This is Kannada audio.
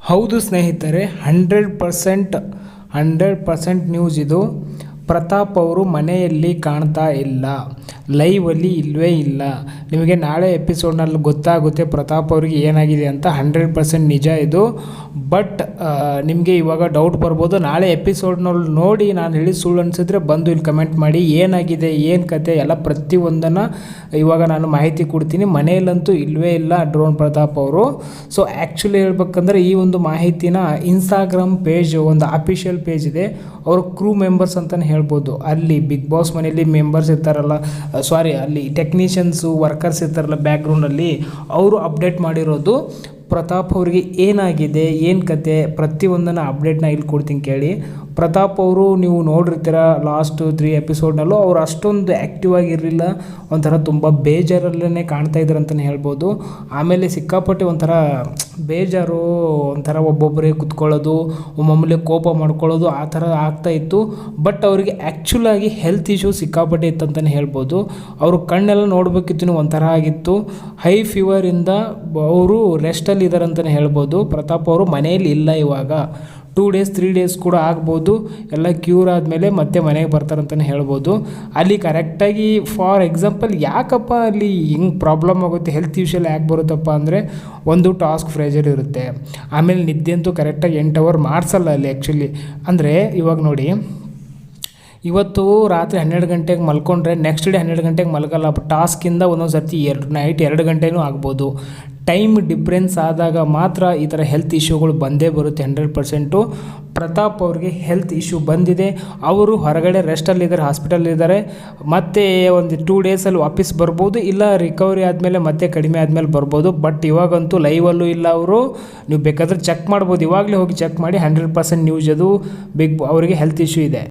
ಹೌದು ಸ್ನೇಹಿತರೆ, 100% ನ್ಯೂಸ್ ಇದು. ಪ್ರತಾಪ್ ಅವರು ಮನೆಯಲ್ಲಿ ಕಾಣ್ತಾ ಇಲ್ಲ, ಲೈವಲ್ಲಿ ಇಲ್ಲವೇ ಇಲ್ಲ. ನಿಮಗೆ ನಾಳೆ ಎಪಿಸೋಡ್ನಲ್ಲಿ ಗೊತ್ತಾಗುತ್ತೆ ಪ್ರತಾಪ್ ಅವರಿಗೆ ಏನಾಗಿದೆ ಅಂತ. 100% ನಿಜ ಇದು. ಬಟ್ ನಿಮಗೆ ಇವಾಗ ಡೌಟ್ ಬರ್ಬೋದು, ನಾಳೆ ಎಪಿಸೋಡ್ನಲ್ಲಿ ನೋಡಿ ನಾನು ಹೇಳಿ ಸುಳ್ಳು ಅನಿಸಿದ್ರೆ ಬಂದು ಇಲ್ಲಿ ಕಮೆಂಟ್ ಮಾಡಿ, ಏನಾಗಿದೆ ಏನು ಕತೆ ಎಲ್ಲ ಪ್ರತಿಯೊಂದನ್ನು ಇವಾಗ ನಾನು ಮಾಹಿತಿ ಕೊಡ್ತೀನಿ. ಮನೆಯಲ್ಲಂತೂ ಇಲ್ಲವೇ ಇಲ್ಲ ಡ್ರೋನ್ ಪ್ರತಾಪ್ ಅವರು. ಸೊ ಆ್ಯಕ್ಚುಲಿ ಹೇಳ್ಬೇಕಂದ್ರೆ ಈ ಒಂದು ಮಾಹಿತಿನ ಇನ್ಸ್ಟಾಗ್ರಾಮ್ ಪೇಜ್, ಒಂದು ಅಫಿಷಿಯಲ್ ಪೇಜ್ ಇದೆ, ಅವರು ಕ್ರೂ ಮೆಂಬರ್ಸ್ ಅಂತಲೇ ಹೇಳ್ಬೋದು. ಅಲ್ಲಿ ಬಿಗ್ ಬಾಸ್ ಮನೆಯಲ್ಲಿ ಮೆಂಬರ್ಸ್ ಇರ್ತಾರಲ್ಲ, ಅಲ್ಲಿ ಟೆಕ್ನಿಷಿಯನ್ಸು ವರ್ಕರ್ಸ್ ಇರ್ತಾರಲ್ಲ ಬ್ಯಾಕ್ಗ್ರೌಂಡಲ್ಲಿ, ಅವರು ಅಪ್ಡೇಟ್ ಮಾಡಿರೋದು ಪ್ರತಾಪ್ ಅವರಿಗೆ ಏನಾಗಿದೆ ಏನು ಕತೆ ಪ್ರತಿಯೊಂದನ್ನು ಅಪ್ಡೇಟ್ನ ಇಲ್ಲಿ ಕೊಡ್ತೀನಿ ಕೇಳಿ. ಪ್ರತಾಪ್ ಅವರು ನೀವು ನೋಡಿರ್ತೀರ ಲಾಸ್ಟ್ 3 ಎಪಿಸೋಡ್ನಲ್ಲೂ ಅವ್ರು ಅಷ್ಟೊಂದು ಆ್ಯಕ್ಟಿವ್ ಆಗಿರಲಿಲ್ಲ, ಒಂಥರ ತುಂಬ ಬೇಜಾರಲ್ಲೇ ಕಾಣ್ತಾ ಇದ್ರು ಅಂತಲೇ ಹೇಳ್ಬೋದು. ಆಮೇಲೆ ಸಿಕ್ಕಾಪಟ್ಟೆ ಒಂಥರ ಬೇಜಾರು, ಒಂಥರ ಒಬ್ಬೊಬ್ಬರೇ ಕುತ್ಕೊಳ್ಳೋದು, ಒಮ್ಮೊಮ್ಮೆ ಕೋಪ ಮಾಡ್ಕೊಳ್ಳೋದು, ಆ ಥರ ಆಗ್ತಾಯಿತ್ತು. ಬಟ್ ಅವರಿಗೆ ಆ್ಯಕ್ಚುಲಾಗಿ ಹೆಲ್ತ್ ಇಶ್ಯೂ ಸಿಕ್ಕಾಪಟ್ಟೆ ಇತ್ತು ಅಂತಲೇ ಹೇಳ್ಬೋದು. ಅವರು ಕಣ್ಣೆಲ್ಲ ನೋಡಬೇಕಿತ್ತು ಒಂಥರ ಆಗಿತ್ತು. ಹೈ ಫೀವರಿಂದ ಅವರು ರೆಸ್ಟಲ್ಲಿ ಇದ್ದಾರೆ ಅಂತಲೇ ಹೇಳ್ಬೋದು. ಪ್ರತಾಪ್ ಅವರು ಮನೆಯಲ್ಲಿ ಇಲ್ಲ ಇವಾಗ. 2 days 3 days ಕೂಡ ಆಗ್ಬೋದು, ಎಲ್ಲ ಕ್ಯೂರ್ ಆದಮೇಲೆ ಮತ್ತೆ ಮನೆಗೆ ಬರ್ತಾರಂತಲೇ ಹೇಳ್ಬೋದು. ಅಲ್ಲಿ ಕರೆಕ್ಟಾಗಿ ಫಾರ್ ಎಕ್ಸಾಂಪಲ್ ಯಾಕಪ್ಪ ಅಲ್ಲಿ ಹಿಂಗೆ ಪ್ರಾಬ್ಲಮ್ ಆಗುತ್ತೆ, ಹೆಲ್ತ್ ಇಶ್ಯೂಲ್ಲಿ ಯಾಕೆ ಬರುತ್ತಪ್ಪ ಅಂದರೆ, ಒಂದು ಟಾಸ್ಕ್ ಪ್ರೆಷರ್ ಇರುತ್ತೆ, ಆಮೇಲೆ ನಿದ್ದೆ ಅಂತೂ ಕರೆಕ್ಟಾಗಿ 8 hour ಮಾಡಿಸಲ್ಲ ಅಲ್ಲಿ ಆ್ಯಕ್ಚುಲಿ. ಅಂದರೆ ಇವಾಗ ನೋಡಿ, ಇವತ್ತು ರಾತ್ರಿ 12 ಗಂಟೆಗೆ ಮಲ್ಕೊಂಡ್ರೆ ನೆಕ್ಸ್ಟ್ ಡೇ 12 ಗಂಟೆಗೆ ಮಲ್ಗಲ್ಲ. ಟಾಸ್ಕಿಂದ ಒಂದೊಂದು ಸರ್ತಿ ನೈಟ್ 2 ಗಂಟೆನೂ ಆಗ್ಬೋದು. ಟೈಮ್ ಡಿಫ್ರೆನ್ಸ್ ಆದಾಗ ಮಾತ್ರ ಈ ಥರ ಹೆಲ್ತ್ ಇಶ್ಯೂಗಳು ಬಂದೇ ಬರುತ್ತೆ 100%. ಪ್ರತಾಪ್ ಅವ್ರಿಗೆ ಹೆಲ್ತ್ ಇಶ್ಯೂ ಬಂದಿದೆ. ಅವರು ಹೊರಗಡೆ ರೆಸ್ಟಲ್ಲಿದ್ದಾರೆ, ಹಾಸ್ಪಿಟಲ್ಲಿದ್ದಾರೆ. ಮತ್ತು ಒಂದು 2 ಡೇಸಲ್ಲಿ ವಾಪಸ್ ಬರ್ಬೋದು, ಇಲ್ಲ ರಿಕವರಿ ಆದಮೇಲೆ ಮತ್ತೆ ಕಡಿಮೆ ಆದಮೇಲೆ ಬರ್ಬೋದು. ಬಟ್ ಇವಾಗಂತೂ ಲೈವಲ್ಲೂ ಇಲ್ಲ ಅವರು. ನೀವು ಬೇಕಾದರೆ ಚೆಕ್ ಮಾಡ್ಬೋದು, ಇವಾಗಲೇ ಹೋಗಿ ಚೆಕ್ ಮಾಡಿ. 100% ನ್ಯೂಸ್ ಅದು ಅವರಿಗೆ ಹೆಲ್ತ್ ಇಶ್ಯೂ ಇದೆ.